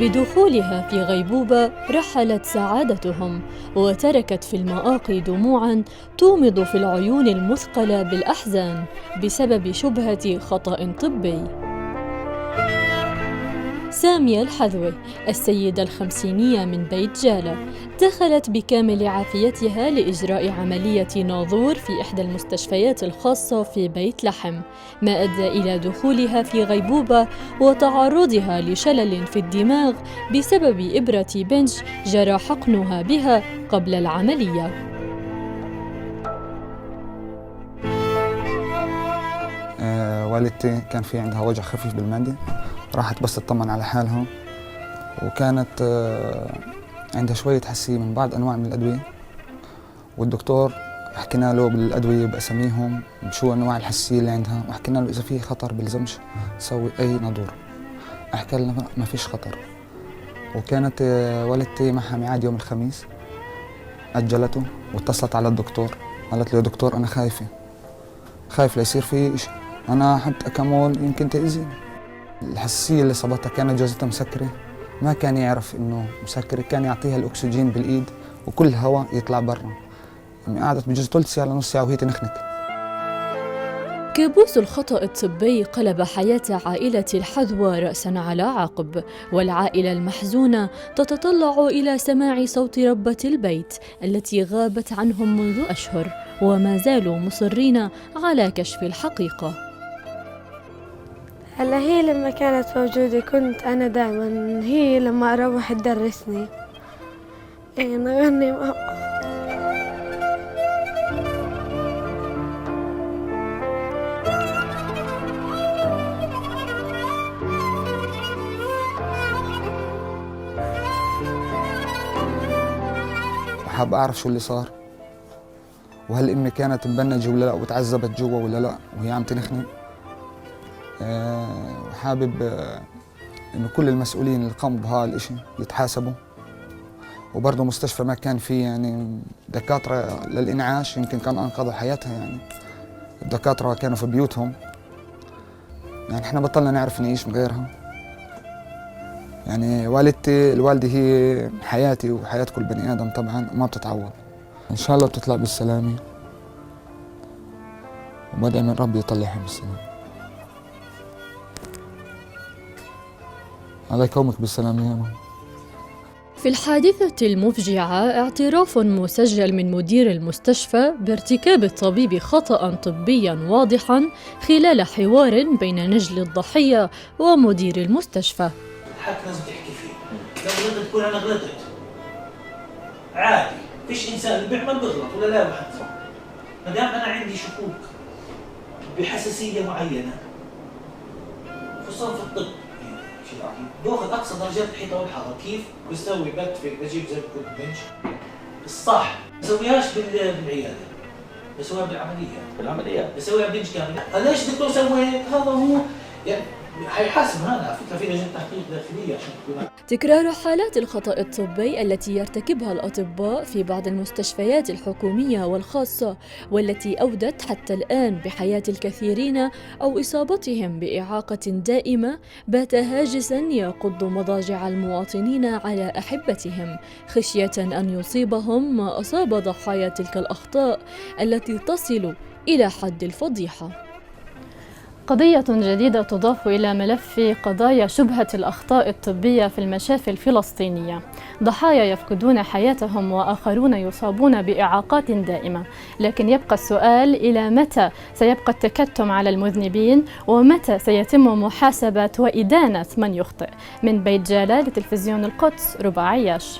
بدخولها في غيبوبة رحلت سعادتهم، وتركت في المآقي دموعاً تومض في العيون المثقلة بالأحزان بسبب شبهة خطأ طبي. سامية الحذوي، السيدة الخمسينية من بيت جالة، دخلت بكامل عافيتها لإجراء عملية ناظور في إحدى المستشفيات الخاصة في بيت لحم، ما أدى إلى دخولها في غيبوبة وتعرضها لشلل في الدماغ بسبب إبرة بنج جرى حقنها بها قبل العملية. والدتي كان في عندها وجع خفيف بالمعدة، راحت بس تطمن على حالها، وكانت عندها شوية حساسية من بعض أنواع من الأدوية، والدكتور حكينا له بالأدوية بأساميهم بشو أنواع الحساسية اللي عندها، وحكينا له إذا في خطر بلزمش تسوي أي ناظور. حكى لنا ما فيش خطر. وكانت والدتي معها ميعاد يوم الخميس، أجلته واتصلت على الدكتور، قالت له يا دكتور أنا خايف ليصير في إشي، أنا حتى أكمل يمكن تأذيني. الحساسية اللي صابتها كانت جوزتها مسكرة، ما كان يعرف إنه مسكرة، كان يعطيها الأكسجين بالإيد وكل الهواء يطلع برا. يعني قعدت بجوز ثلث ساعة لنص ساعة وهي تنخنق. كابوس الخطأ الطبي قلب حياة عائلة الحذوة رأساً على عقب، والعائلة المحزونة تتطلع إلى سماع صوت ربة البيت التي غابت عنهم منذ أشهر، وما زالوا مصرين على كشف الحقيقة. هلا هي لما كانت موجودة كنت أنا دائما، هي لما أروح تدرسني نغني وحاب أعرف شو اللي صار، وهل أمي كانت مبنجة ولا لا، وتعذبت جوا ولا لا وهي عم تنخنق. وحابب إنه كل المسؤولين اللي قاموا بهذا الإشي يتحاسبوا، وبرضه مستشفى ما كان فيه يعني دكاترة للإنعاش يمكن كان أنقذوا حياتها. يعني الدكاترة كانوا في بيوتهم، يعني إحنا بطلنا نعرف نعيش من غيرها. يعني الوالدة هي حياتي وحياة كل بني آدم طبعاً، وما بتتعوض. إن شاء الله بتطلع بالسلامة، وبدعي من ربي يطلعها بالسلامة. الله يقومك بالسلامة يا ماما. في الحادثة المفجعة اعتراف مسجل من مدير المستشفى بارتكاب الطبيب خطأ طبيا واضحا خلال حوار بين نجل الضحية ومدير المستشفى. الحق لازم تحكي فيه، لو غلطت تقول أنا غلطت عادي، فيش إنسان اللي بيعمل بغلط ولا لا بحث. ما دام أنا عندي شكوك بحساسية معينة خصوصا في الطب، باخذ اقصى درجات الحيطه والحراره، كيف بسوي بدفك بجيب زي ما قلت بنش الصح، ما بسويهاش بالعياده، بسويها بالعمليات بسويها بنش كامل. ليش دكتور سويت هذا؟ هو يعني حيحاسب. هذا على فكره في لجنه تحقيق داخليه عشان تكون. تكرار حالات الخطأ الطبي التي يرتكبها الأطباء في بعض المستشفيات الحكومية والخاصة، والتي أودت حتى الآن بحياة الكثيرين أو إصابتهم بإعاقة دائمة، بات هاجساً يقض مضاجع المواطنين على أحبتهم، خشية أن يصيبهم ما أصاب ضحايا تلك الأخطاء التي تصل إلى حد الفضيحة. قضية جديدة تضاف إلى ملف قضايا شبهة الأخطاء الطبية في المشافي الفلسطينية. ضحايا يفقدون حياتهم وآخرون يصابون بإعاقات دائمة، لكن يبقى السؤال: إلى متى سيبقى التكتم على المذنبين؟ ومتى سيتم محاسبة وإدانة من يخطئ؟ من بيت جالة لتلفزيون القدس، ربع عياش.